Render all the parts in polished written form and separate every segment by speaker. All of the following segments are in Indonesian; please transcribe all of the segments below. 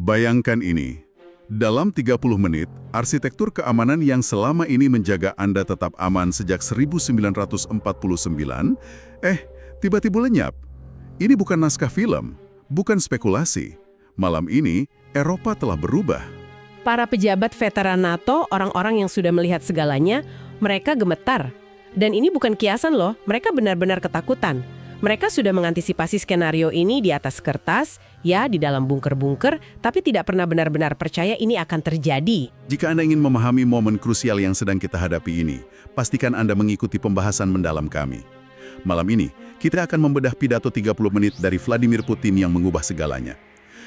Speaker 1: Bayangkan ini, dalam 30 menit, arsitektur keamanan yang selama ini menjaga Anda tetap aman sejak 1949, tiba-tiba lenyap. Ini bukan naskah film, bukan spekulasi. Malam ini, Eropa telah berubah.
Speaker 2: Para pejabat veteran NATO, orang-orang yang sudah melihat segalanya, mereka gemetar. Dan ini bukan kiasan loh, mereka benar-benar ketakutan. Mereka sudah mengantisipasi skenario ini di atas kertas, ya di dalam bunker-bunker, tapi tidak pernah benar-benar percaya ini akan terjadi.
Speaker 1: Jika Anda ingin memahami momen krusial yang sedang kita hadapi ini, pastikan Anda mengikuti pembahasan mendalam kami. Malam ini, kita akan membedah pidato 30 menit dari Vladimir Putin yang mengubah segalanya.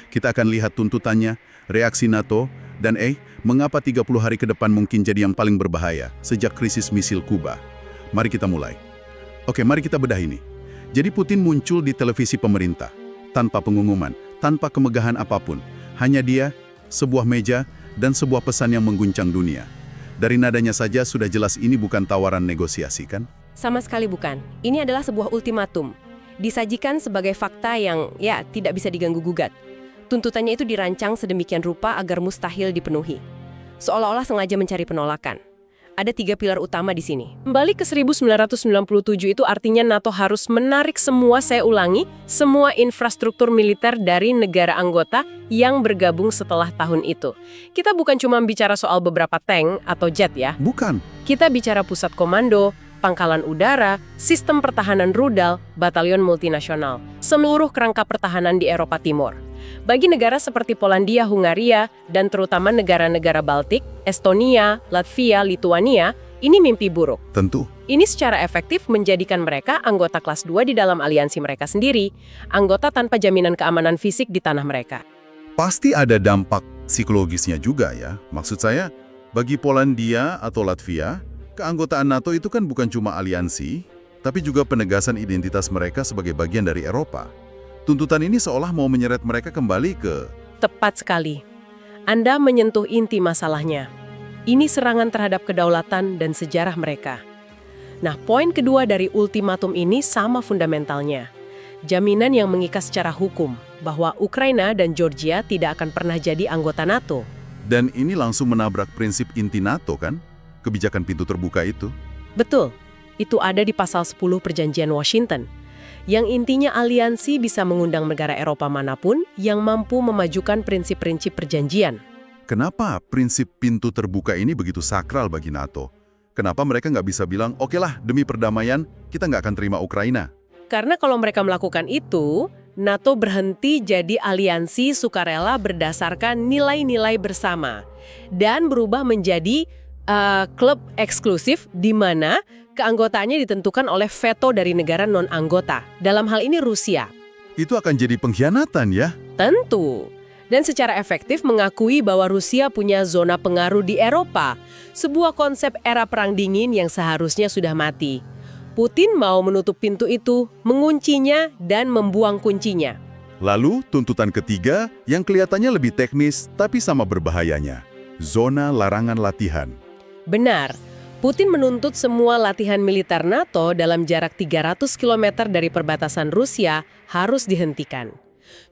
Speaker 1: Kita akan lihat tuntutannya, reaksi NATO, dan mengapa 30 hari ke depan mungkin jadi yang paling berbahaya sejak krisis misil Kuba. Mari kita mulai. Oke, mari kita bedah ini. Jadi Putin muncul di televisi pemerintah, tanpa pengumuman, tanpa kemegahan apapun. Hanya dia, sebuah meja, dan sebuah pesan yang mengguncang dunia. Dari nadanya saja sudah jelas ini bukan tawaran negosiasi, kan?
Speaker 2: Sama sekali bukan. Ini adalah sebuah ultimatum. Disajikan sebagai fakta yang, tidak bisa diganggu-gugat. Tuntutannya itu dirancang sedemikian rupa agar mustahil dipenuhi. Seolah-olah sengaja mencari penolakan. Ada 3 pilar utama di sini. Kembali ke 1997 itu artinya NATO harus menarik semua infrastruktur militer dari negara anggota yang bergabung setelah tahun itu. Kita bukan cuma bicara soal beberapa tank atau jet ya.
Speaker 1: Bukan.
Speaker 2: Kita bicara pusat komando, pangkalan udara, sistem pertahanan rudal, batalion multinasional, seluruh kerangka pertahanan di Eropa Timur. Bagi negara seperti Polandia, Hungaria, dan terutama negara-negara Baltik, Estonia, Latvia, Lituania, ini mimpi buruk.
Speaker 1: Tentu.
Speaker 2: Ini secara efektif menjadikan mereka anggota kelas 2 di dalam aliansi mereka sendiri, anggota tanpa jaminan keamanan fisik di tanah mereka.
Speaker 1: Pasti ada dampak psikologisnya juga ya. Maksud saya, bagi Polandia atau Latvia, keanggotaan NATO itu kan bukan cuma aliansi, tapi juga penegasan identitas mereka sebagai bagian dari Eropa. Tuntutan ini seolah mau menyeret mereka kembali ke...
Speaker 2: Tepat sekali. Anda menyentuh inti masalahnya. Ini serangan terhadap kedaulatan dan sejarah mereka. Nah, poin kedua dari ultimatum ini sama fundamentalnya. Jaminan yang mengikat secara hukum bahwa Ukraina dan Georgia tidak akan pernah jadi anggota NATO.
Speaker 1: Dan ini langsung menabrak prinsip inti NATO kan? Kebijakan pintu terbuka itu.
Speaker 2: Betul. Itu ada di pasal 10 Perjanjian Washington. Yang intinya aliansi bisa mengundang negara Eropa manapun yang mampu memajukan prinsip-prinsip perjanjian.
Speaker 1: Kenapa prinsip pintu terbuka ini begitu sakral bagi NATO? Kenapa mereka nggak bisa bilang, oke lah, demi perdamaian, kita nggak akan terima Ukraina?
Speaker 2: Karena kalau mereka melakukan itu, NATO berhenti jadi aliansi sukarela berdasarkan nilai-nilai bersama. Dan berubah menjadi klub eksklusif di mana keanggotaannya ditentukan oleh veto dari negara non-anggota. Dalam hal ini Rusia.
Speaker 1: Itu akan jadi pengkhianatan ya?
Speaker 2: Tentu. Dan secara efektif mengakui bahwa Rusia punya zona pengaruh di Eropa. Sebuah konsep era perang dingin yang seharusnya sudah mati. Putin mau menutup pintu itu, menguncinya, dan membuang kuncinya.
Speaker 1: Lalu tuntutan ketiga yang kelihatannya lebih teknis tapi sama berbahayanya. Zona larangan latihan.
Speaker 2: Benar. Putin menuntut semua latihan militer NATO dalam jarak 300 km dari perbatasan Rusia harus dihentikan.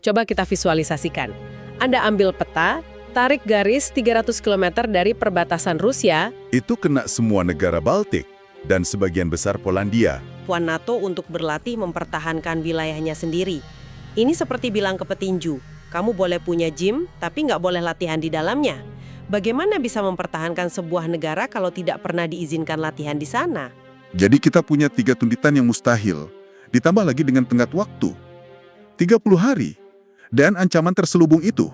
Speaker 2: Coba kita visualisasikan. Anda ambil peta, tarik garis 300 km dari perbatasan Rusia.
Speaker 1: Itu kena semua negara Baltik dan sebagian besar Polandia.
Speaker 3: Puan NATO untuk berlatih mempertahankan wilayahnya sendiri. Ini seperti bilang ke petinju, kamu boleh punya gym, tapi nggak boleh latihan di dalamnya. Bagaimana bisa mempertahankan sebuah negara kalau tidak pernah diizinkan latihan di sana?
Speaker 1: Jadi kita punya 3 tuntutan yang mustahil, ditambah lagi dengan tenggat waktu. 30 hari. Dan ancaman terselubung itu,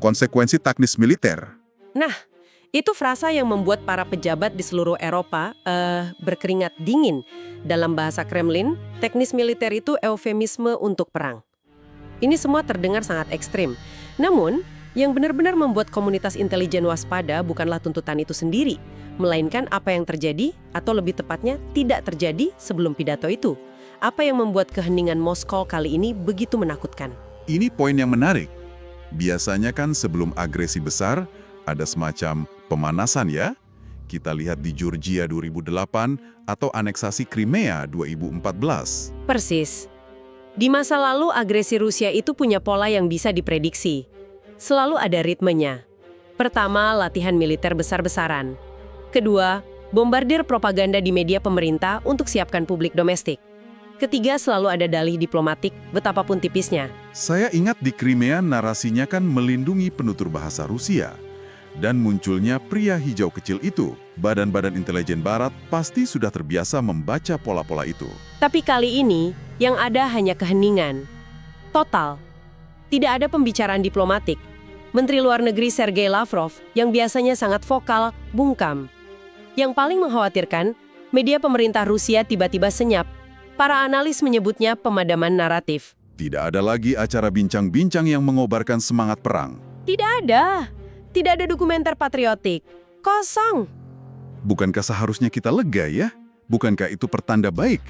Speaker 1: konsekuensi teknis militer.
Speaker 3: Nah, itu frasa yang membuat para pejabat di seluruh Eropa berkeringat dingin. Dalam bahasa Kremlin, teknis militer itu eufemisme untuk perang. Ini semua terdengar sangat ekstrim. Namun, yang benar-benar membuat komunitas intelijen waspada bukanlah tuntutan itu sendiri, melainkan apa yang terjadi, atau lebih tepatnya tidak terjadi sebelum pidato itu. Apa yang membuat keheningan Moskow kali ini begitu menakutkan?
Speaker 1: Ini poin yang menarik. Biasanya kan sebelum agresi besar, ada semacam pemanasan ya. Kita lihat di Georgia 2008 atau aneksasi Crimea 2014.
Speaker 3: Persis. Di masa lalu agresi Rusia itu punya pola yang bisa diprediksi. Selalu ada ritmenya. Pertama, latihan militer besar-besaran. Kedua, bombardir propaganda di media pemerintah untuk siapkan publik domestik. Ketiga, selalu ada dalih diplomatik, betapapun tipisnya.
Speaker 4: Saya ingat di Crimea narasinya kan melindungi penutur bahasa Rusia. Dan munculnya pria hijau kecil itu. Badan-badan intelijen barat pasti sudah terbiasa membaca pola-pola itu.
Speaker 3: Tapi kali ini, yang ada hanya keheningan. Total. Tidak ada pembicaraan diplomatik. Menteri Luar Negeri Sergei Lavrov, yang biasanya sangat vokal, bungkam. Yang paling mengkhawatirkan, media pemerintah Rusia tiba-tiba senyap. Para analis menyebutnya pemadaman naratif.
Speaker 4: Tidak ada lagi acara bincang-bincang yang mengobarkan semangat perang.
Speaker 3: Tidak ada. Tidak ada dokumenter patriotik. Kosong.
Speaker 4: Bukankah seharusnya kita lega ya? Bukankah itu pertanda baik?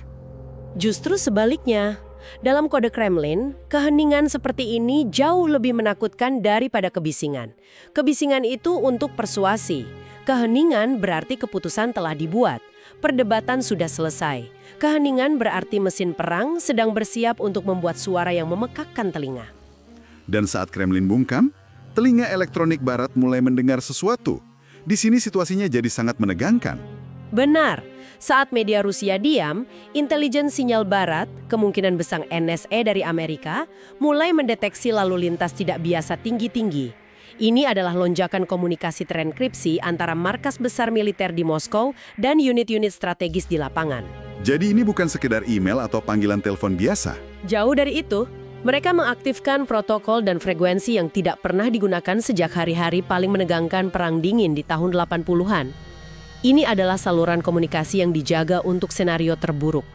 Speaker 3: Justru sebaliknya. Dalam kode Kremlin, keheningan seperti ini jauh lebih menakutkan daripada kebisingan. Kebisingan itu untuk persuasi. Keheningan berarti keputusan telah dibuat. Perdebatan sudah selesai. Keheningan berarti mesin perang sedang bersiap untuk membuat suara yang memekakkan telinga.
Speaker 1: Dan saat Kremlin bungkam, telinga elektronik barat mulai mendengar sesuatu. Di sini situasinya jadi sangat menegangkan.
Speaker 3: Benar. Saat media Rusia diam, intelijen sinyal barat, kemungkinan besar NSA dari Amerika, mulai mendeteksi lalu lintas tidak biasa tinggi-tinggi. Ini adalah lonjakan komunikasi terenkripsi antara markas besar militer di Moskow dan unit-unit strategis di lapangan.
Speaker 1: Jadi ini bukan sekedar email atau panggilan telepon biasa.
Speaker 3: Jauh dari itu, mereka mengaktifkan protokol dan frekuensi yang tidak pernah digunakan sejak hari-hari paling menegangkan Perang Dingin di tahun 80-an. Ini adalah saluran komunikasi yang dijaga untuk senario terburuk.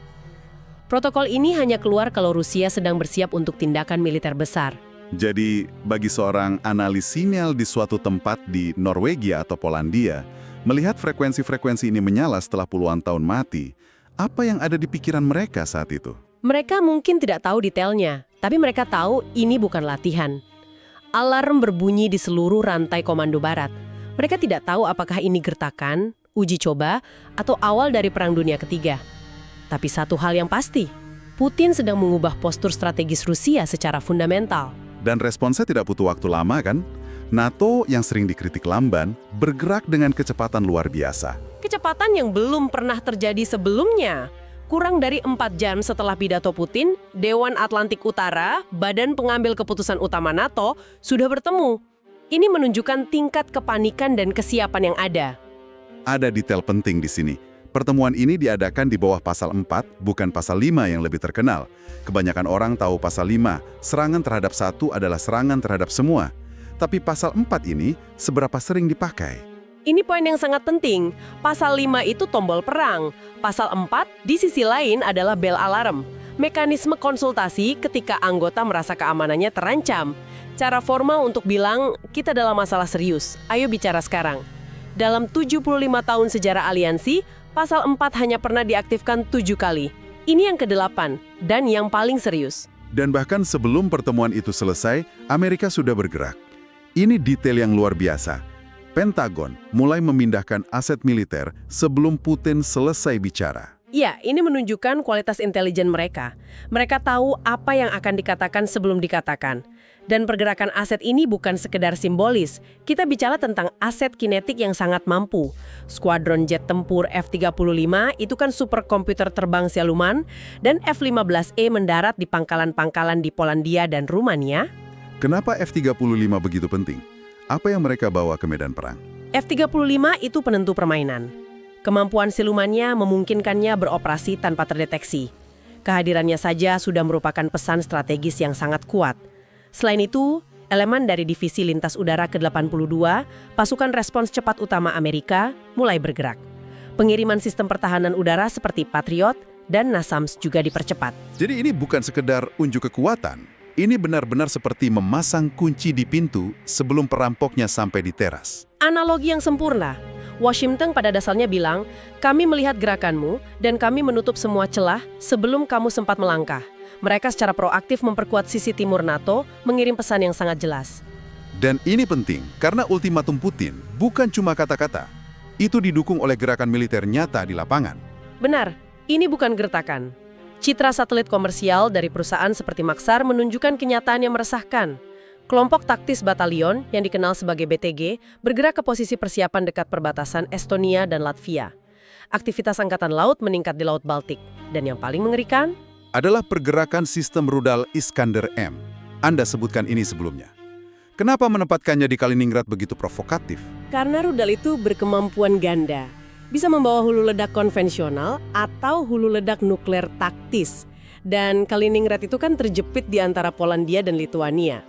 Speaker 3: Protokol ini hanya keluar kalau Rusia sedang bersiap untuk tindakan militer besar.
Speaker 1: Jadi, bagi seorang analis sinyal di suatu tempat di Norwegia atau Polandia, melihat frekuensi-frekuensi ini menyala setelah puluhan tahun mati, apa yang ada di pikiran mereka saat itu?
Speaker 3: Mereka mungkin tidak tahu detailnya, tapi mereka tahu ini bukan latihan. Alarm berbunyi di seluruh rantai komando barat. Mereka tidak tahu apakah ini gertakan, uji coba, atau awal dari Perang Dunia Ketiga. Tapi satu hal yang pasti, Putin sedang mengubah postur strategis Rusia secara fundamental.
Speaker 1: Dan responsnya tidak butuh waktu lama kan? NATO yang sering dikritik lamban, bergerak dengan kecepatan luar biasa.
Speaker 3: Kecepatan yang belum pernah terjadi sebelumnya. Kurang dari 4 jam setelah pidato Putin, Dewan Atlantik Utara, badan pengambil keputusan utama NATO, sudah bertemu. Ini menunjukkan tingkat kepanikan dan kesiapan yang ada.
Speaker 1: Ada detail penting di sini. Pertemuan ini diadakan di bawah pasal 4, bukan pasal 5 yang lebih terkenal. Kebanyakan orang tahu pasal 5, serangan terhadap satu adalah serangan terhadap semua. Tapi pasal 4 ini seberapa sering dipakai?
Speaker 3: Ini poin yang sangat penting. Pasal 5 itu tombol perang. Pasal 4 di sisi lain adalah bel alarm. Mekanisme konsultasi ketika anggota merasa keamanannya terancam. Cara formal untuk bilang, kita dalam masalah serius, ayo bicara sekarang. Dalam 75 tahun sejarah aliansi, pasal 4 hanya pernah diaktifkan 7 kali. Ini yang ke-8 dan yang paling serius.
Speaker 1: Dan bahkan sebelum pertemuan itu selesai, Amerika sudah bergerak. Ini detail yang luar biasa. Pentagon mulai memindahkan aset militer sebelum Putin selesai bicara.
Speaker 3: Ya, ini menunjukkan kualitas intelijen mereka. Mereka tahu apa yang akan dikatakan sebelum dikatakan. Dan pergerakan aset ini bukan sekedar simbolis. Kita bicara tentang aset kinetik yang sangat mampu. Skuadron jet tempur F-35 itu kan superkomputer terbang siluman, dan F-15E mendarat di pangkalan-pangkalan di Polandia dan Rumania.
Speaker 1: Kenapa F-35 begitu penting? Apa yang mereka bawa ke medan perang?
Speaker 3: F-35 itu penentu permainan. Kemampuan silumannya memungkinkannya beroperasi tanpa terdeteksi. Kehadirannya saja sudah merupakan pesan strategis yang sangat kuat. Selain itu, elemen dari Divisi Lintas Udara ke-82, pasukan respons cepat utama Amerika, mulai bergerak. Pengiriman sistem pertahanan udara seperti Patriot dan NASAMS juga dipercepat.
Speaker 1: Jadi ini bukan sekedar unjuk kekuatan. Ini benar-benar seperti memasang kunci di pintu sebelum perampoknya sampai di teras.
Speaker 3: Analogi yang sempurna. Washington pada dasarnya bilang, kami melihat gerakanmu dan kami menutup semua celah sebelum kamu sempat melangkah. Mereka secara proaktif memperkuat sisi timur NATO, mengirim pesan yang sangat jelas.
Speaker 1: Dan ini penting, karena ultimatum Putin bukan cuma kata-kata. Itu didukung oleh gerakan militer nyata di lapangan.
Speaker 3: Benar, ini bukan gertakan. Citra satelit komersial dari perusahaan seperti Maxar menunjukkan kenyataan yang meresahkan. Kelompok taktis batalion yang dikenal sebagai BTG bergerak ke posisi persiapan dekat perbatasan Estonia dan Latvia. Aktivitas Angkatan Laut meningkat di Laut Baltik. Dan yang paling mengerikan,
Speaker 1: Adalah pergerakan sistem rudal Iskander M. Anda sebutkan ini sebelumnya. Kenapa menempatkannya di Kaliningrad begitu provokatif?
Speaker 3: karena rudal itu berkemampuan ganda. Bisa membawa hulu ledak konvensional atau hulu ledak nuklir taktis. Dan Kaliningrad itu kan terjepit di antara Polandia dan Lituania.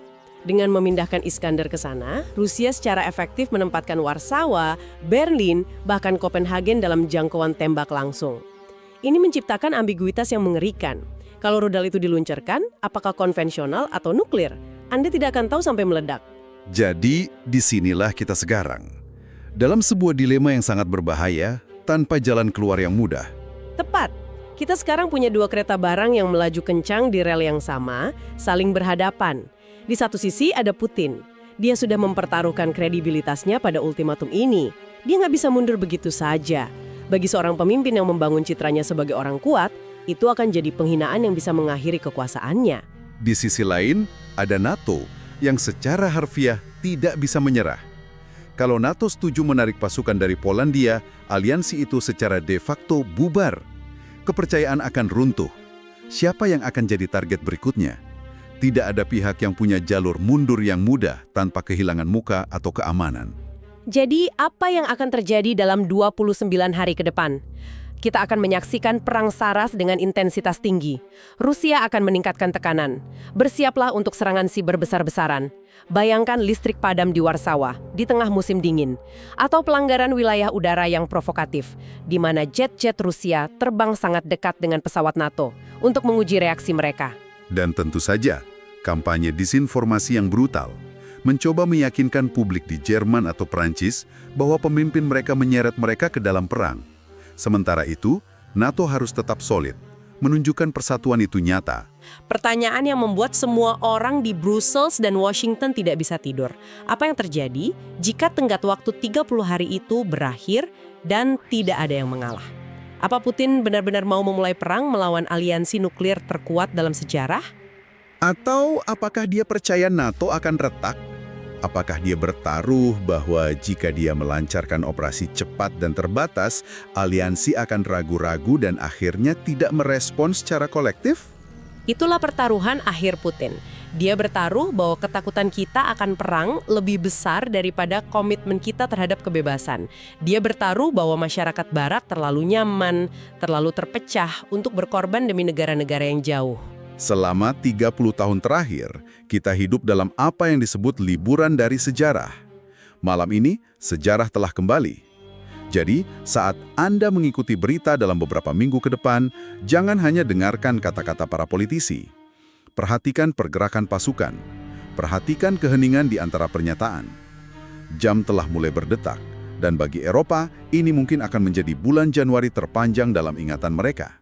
Speaker 3: Dengan memindahkan Iskander ke sana, Rusia secara efektif menempatkan Warsawa, Berlin, bahkan Kopenhagen dalam jangkauan tembak langsung. Ini menciptakan ambiguitas yang mengerikan. Kalau rudal itu diluncurkan, apakah konvensional atau nuklir? Anda tidak akan tahu sampai meledak.
Speaker 1: Jadi, disinilah kita sekarang. Dalam sebuah dilema yang sangat berbahaya, tanpa jalan keluar yang mudah.
Speaker 3: Tepat. Kita sekarang punya dua kereta barang yang melaju kencang di rel yang sama, saling berhadapan. Di satu sisi ada Putin. Dia sudah mempertaruhkan kredibilitasnya pada ultimatum ini. Dia nggak bisa mundur begitu saja. Bagi seorang pemimpin yang membangun citranya sebagai orang kuat, itu akan jadi penghinaan yang bisa mengakhiri kekuasaannya.
Speaker 1: Di sisi lain, ada NATO yang secara harfiah tidak bisa menyerah. Kalau NATO setuju menarik pasukan dari Polandia, aliansi itu secara de facto bubar. Kepercayaan akan runtuh. Siapa yang akan jadi target berikutnya? Tidak ada pihak yang punya jalur mundur yang mudah tanpa kehilangan muka atau keamanan.
Speaker 3: Jadi, apa yang akan terjadi dalam 29 hari ke depan? Kita akan menyaksikan perang saras dengan intensitas tinggi. Rusia akan meningkatkan tekanan. Bersiaplah untuk serangan siber besar-besaran. Bayangkan listrik padam di Warsawa di tengah musim dingin. Atau pelanggaran wilayah udara yang provokatif, di mana jet-jet Rusia terbang sangat dekat dengan pesawat NATO untuk menguji reaksi mereka.
Speaker 1: Dan tentu saja, kampanye disinformasi yang brutal mencoba meyakinkan publik di Jerman atau Prancis bahwa pemimpin mereka menyeret mereka ke dalam perang. Sementara itu, NATO harus tetap solid, menunjukkan persatuan itu nyata.
Speaker 3: Pertanyaan yang membuat semua orang di Brussels dan Washington tidak bisa tidur. Apa yang terjadi jika tenggat waktu 30 hari itu berakhir dan tidak ada yang mengalah? Apa Putin benar-benar mau memulai perang melawan aliansi nuklir terkuat dalam sejarah?
Speaker 1: Atau apakah dia percaya NATO akan retak? Apakah dia bertaruh bahwa jika dia melancarkan operasi cepat dan terbatas, aliansi akan ragu-ragu dan akhirnya tidak merespon secara kolektif?
Speaker 3: Itulah pertaruhan akhir Putin. Dia bertaruh bahwa ketakutan kita akan perang lebih besar daripada komitmen kita terhadap kebebasan. Dia bertaruh bahwa masyarakat Barat terlalu nyaman, terlalu terpecah untuk berkorban demi negara-negara yang jauh.
Speaker 1: Selama 30 tahun terakhir, kita hidup dalam apa yang disebut liburan dari sejarah. Malam ini, sejarah telah kembali. Jadi, saat Anda mengikuti berita dalam beberapa minggu ke depan, jangan hanya dengarkan kata-kata para politisi. Perhatikan pergerakan pasukan. Perhatikan keheningan di antara pernyataan. Jam telah mulai berdetak, dan bagi Eropa, ini mungkin akan menjadi bulan Januari terpanjang dalam ingatan mereka.